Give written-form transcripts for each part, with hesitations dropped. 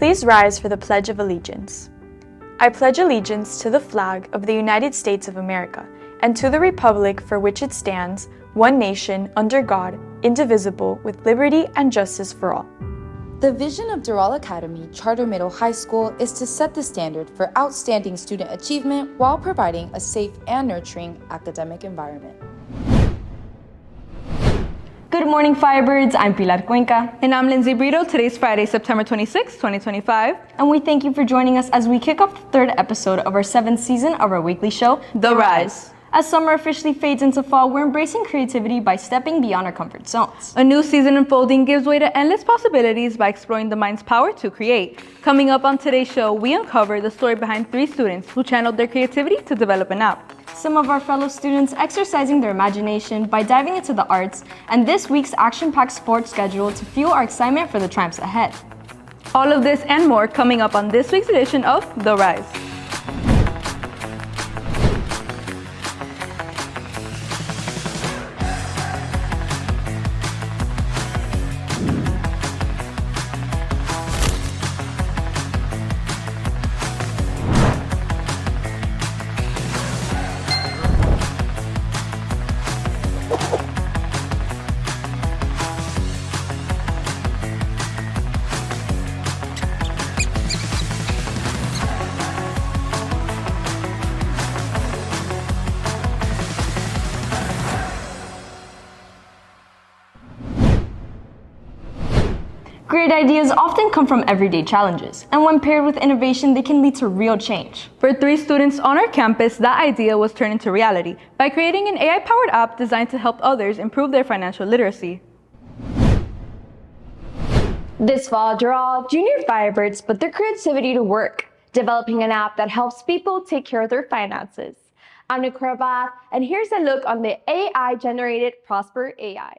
Please rise for the Pledge of Allegiance. I pledge allegiance to the flag of the United States of America and to the republic for which it stands, one nation, under God, indivisible, with liberty and justice for all. The vision of Doral Academy Charter Middle High School is to set the standard for outstanding student achievement while providing a safe and nurturing academic environment. Good morning, Firebirds. I'm Pilar Cuenca. And I'm Lindsay Brito. Today's Friday, September 26, 2025. And we thank you for joining us as we kick off the third episode of our seventh season of our weekly show, The Rise. As summer officially fades into fall, we're embracing creativity by stepping beyond our comfort zones. A new season unfolding gives way to endless possibilities by exploring the mind's power to create. Coming up on today's show, we uncover the story behind 3 students who channeled their creativity to develop an app. Some of our fellow students exercising their imagination by diving into the arts, and this week's action-packed sports schedule to fuel our excitement for the triumphs ahead. All of this and more coming up on this week's edition of The Rise. Great ideas often come from everyday challenges, and when paired with innovation, they can lead to real change. For 3 students on our campus, that idea was turned into reality by creating an AI-powered app designed to help others improve their financial literacy. This fall, Doral Junior Firebirds put their creativity to work, developing an app that helps people take care of their finances. I'm Nicole Bath, and here's a look on the AI-generated Prosper AI.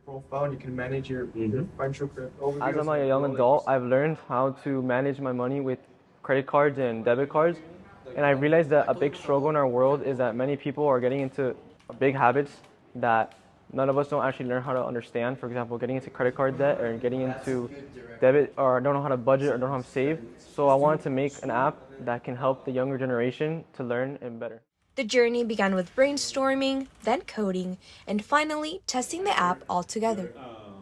Profile and you can manage your financial overview. As I'm a young adult, I've learned how to manage my money with credit cards and debit cards. And I realized that a big struggle in our world is that many people are getting into big habits that none of us don't actually learn how to understand. For example, getting into credit card debt or getting into debit, or don't know how to budget or don't know how to save. So I wanted to make an app that can help the younger generation to learn and better. The journey began with brainstorming, then coding, and finally testing the app all together.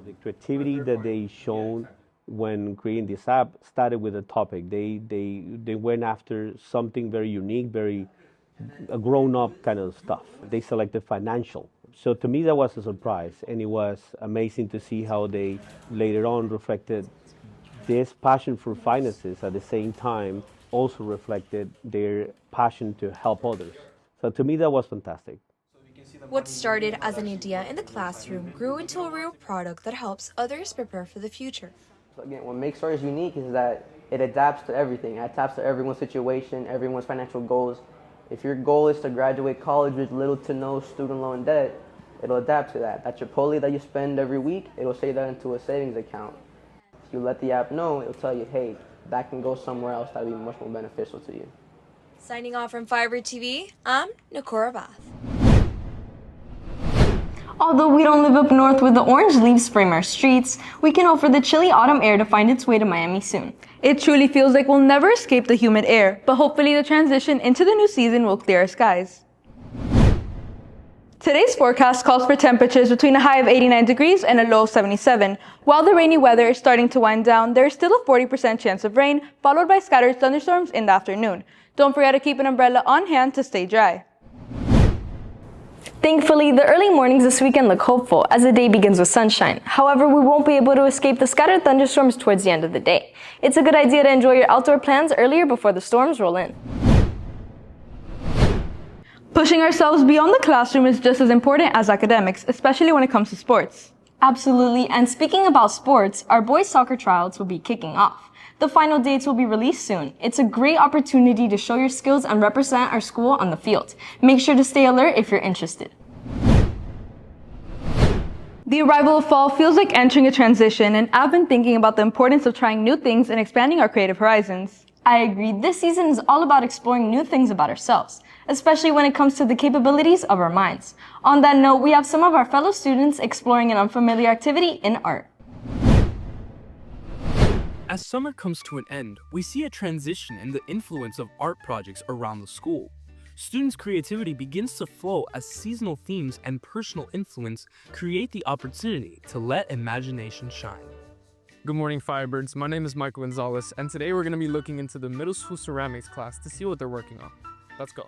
The creativity that they shown when creating this app started with a topic. They went after something very unique, very grown-up kind of stuff. They selected financial. So to me that was a surprise, and it was amazing to see how they later on reflected this passion for finances, at the same time also reflected their passion to help others. So to me, that was fantastic. What started as an idea in the classroom grew into a real product that helps others prepare for the future. Again, what makes Stars unique is that it adapts to everything. It adapts to everyone's situation, everyone's financial goals. If your goal is to graduate college with little to no student loan debt, it'll adapt to that. That Chipotle that you spend every week, it'll save that into a savings account. If you let the app know, it'll tell you, hey, that can go somewhere else that will be much more beneficial to you. Signing off from Firebird TV, I'm Nakora Bath. Although we don't live up north where the orange leaves frame our streets, we can hope for the chilly autumn air to find its way to Miami soon. It truly feels like we'll never escape the humid air, but hopefully the transition into the new season will clear our skies. Today's forecast calls for temperatures between a high of 89 degrees and a low of 77. While the rainy weather is starting to wind down, there is still a 40% chance of rain, followed by scattered thunderstorms in the afternoon. Don't forget to keep an umbrella on hand to stay dry. Thankfully, the early mornings this weekend look hopeful as the day begins with sunshine. However, we won't be able to escape the scattered thunderstorms towards the end of the day. It's a good idea to enjoy your outdoor plans earlier before the storms roll in. Pushing ourselves beyond the classroom is just as important as academics, especially when it comes to sports. Absolutely, and speaking about sports, our boys soccer tryouts will be kicking off. The final dates will be released soon. It's a great opportunity to show your skills and represent our school on the field. Make sure to stay alert if you're interested. The arrival of fall feels like entering a transition, and I've been thinking about the importance of trying new things and expanding our creative horizons. I agree. This season is all about exploring new things about ourselves, especially when it comes to the capabilities of our minds. On that note, we have some of our fellow students exploring an unfamiliar activity in art. As summer comes to an end, we see a transition in the influence of art projects around the school. Students' creativity begins to flow as seasonal themes and personal influence create the opportunity to let imagination shine. Good morning, Firebirds. My name is Michael Gonzalez, and today we're going to be looking into the middle school ceramics class to see what they're working on. Let's go.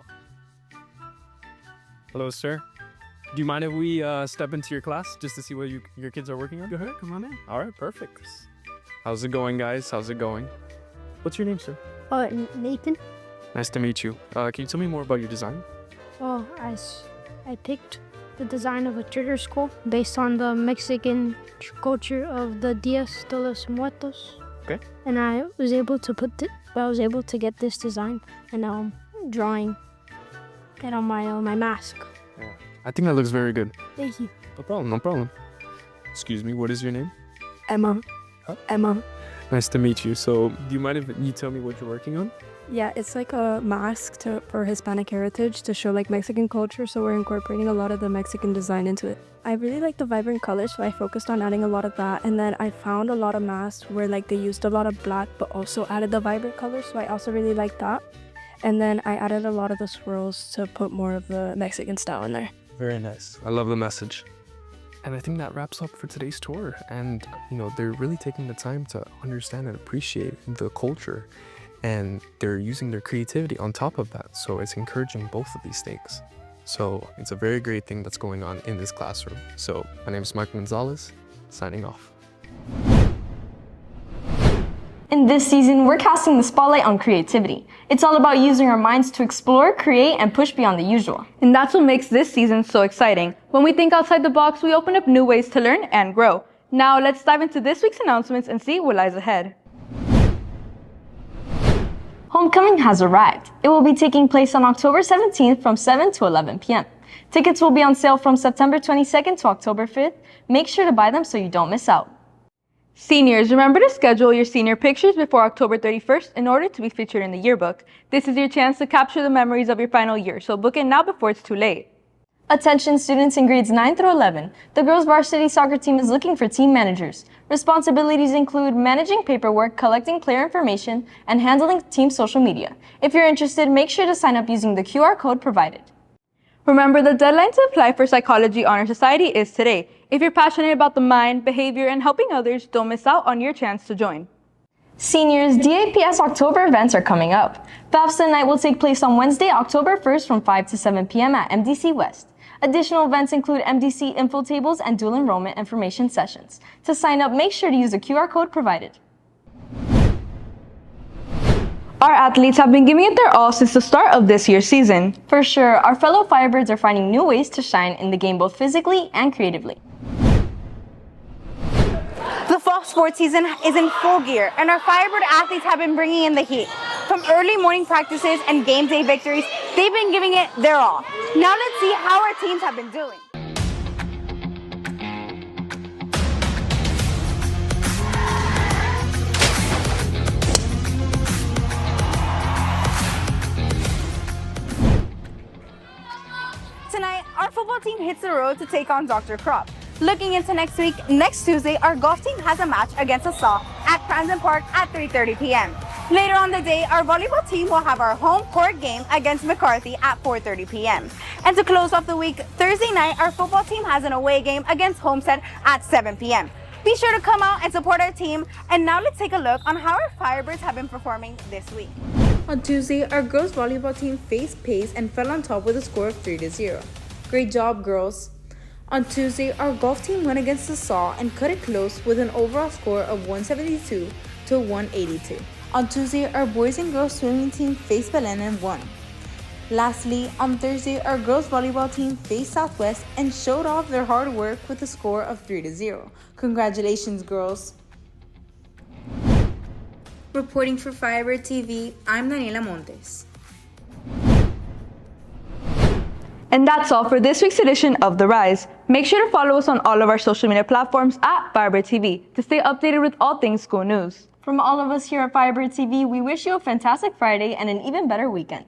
Hello, sir. Do you mind if we step into your class just to see what your kids are working on? Go ahead, come on in. All right, perfect. How's it going, guys? How's it going? What's your name, sir? Nathan. Nice to meet you. Can you tell me more about your design? Oh, I picked the design of a trigger skull based on the Mexican culture of the Dias de los Muertos. Okay. And I was able to get this design, and now I'm drawing it on my mask. Yeah. I think that looks very good. Thank you. No problem, no problem. Excuse me, what is your name? Emma. Huh? Emma. Nice to meet you. So, do you mind if you tell me what you're working on? Yeah, it's like a mask for Hispanic heritage to show like Mexican culture, so we're incorporating a lot of the Mexican design into it. I really like the vibrant colors, so I focused on adding a lot of that, and then I found a lot of masks where like they used a lot of black but also added the vibrant colors, so I also really like that. And then I added a lot of the swirls to put more of the Mexican style in there. Very nice. I love the message. And I think that wraps up for today's tour. And, they're really taking the time to understand and appreciate the culture. And they're using their creativity on top of that. So it's encouraging both of these things. So it's a very great thing that's going on in this classroom. So my name is Michael Gonzalez, signing off. In this season, we're casting the spotlight on creativity. It's all about using our minds to explore, create, and push beyond the usual. And that's what makes this season so exciting. When we think outside the box, we open up new ways to learn and grow. Now, let's dive into this week's announcements and see what lies ahead. Homecoming has arrived. It will be taking place on October 17th from 7 to 11 p.m. Tickets will be on sale from September 22nd to October 5th. Make sure to buy them so you don't miss out. Seniors, remember to schedule your senior pictures before October 31st in order to be featured in the yearbook. This is your chance to capture the memories of your final year, so book it now before it's too late. Attention students in grades 9 through 11. The girls varsity soccer team is looking for team managers. Responsibilities include managing paperwork, collecting player information, and handling team social media. If you're interested, make sure to sign up using the QR code provided. Remember, the deadline to apply for Psychology Honor Society is today. If you're passionate about the mind, behavior, and helping others, don't miss out on your chance to join. Seniors, DAPS October events are coming up. FAFSA night will take place on Wednesday, October 1st from 5 to 7 p.m. at MDC West. Additional events include MDC info tables and dual enrollment information sessions. To sign up, make sure to use the QR code provided. Our athletes have been giving it their all since the start of this year's season. For sure, our fellow Firebirds are finding new ways to shine in the game both physically and creatively. The fall sports season is in full gear, and our Firebird athletes have been bringing in the heat. From early morning practices and game day victories, they've been giving it their all. Now let's see how our teams have been doing. Tonight, our football team hits the road to take on Dr. Krop. Looking into next week, next Tuesday, our golf team has a match against LaSalle at Cranston Park at 3:30 p.m. Later on the day, our volleyball team will have our home court game against McCarthy at 4:30 p.m. And to close off the week, Thursday night, our football team has an away game against Homestead at 7 p.m. Be sure to come out and support our team. And now let's take a look on how our Firebirds have been performing this week. On Tuesday, our girls volleyball team faced Pace and fell on top with a score of 3-0. Great job, girls. On Tuesday, our golf team went against LaSalle and cut it close with an overall score of 172 to 182. On Tuesday, our boys and girls swimming team faced Belen and won. Lastly, on Thursday, our girls volleyball team faced Southwest and showed off their hard work with a score of 3-0. Congratulations, girls. Reporting for Firebird TV, I'm Daniela Montes. And that's all for this week's edition of The Rise. Make sure to follow us on all of our social media platforms at Firebird TV to stay updated with all things school news. From all of us here at Firebird TV, we wish you a fantastic Friday and an even better weekend.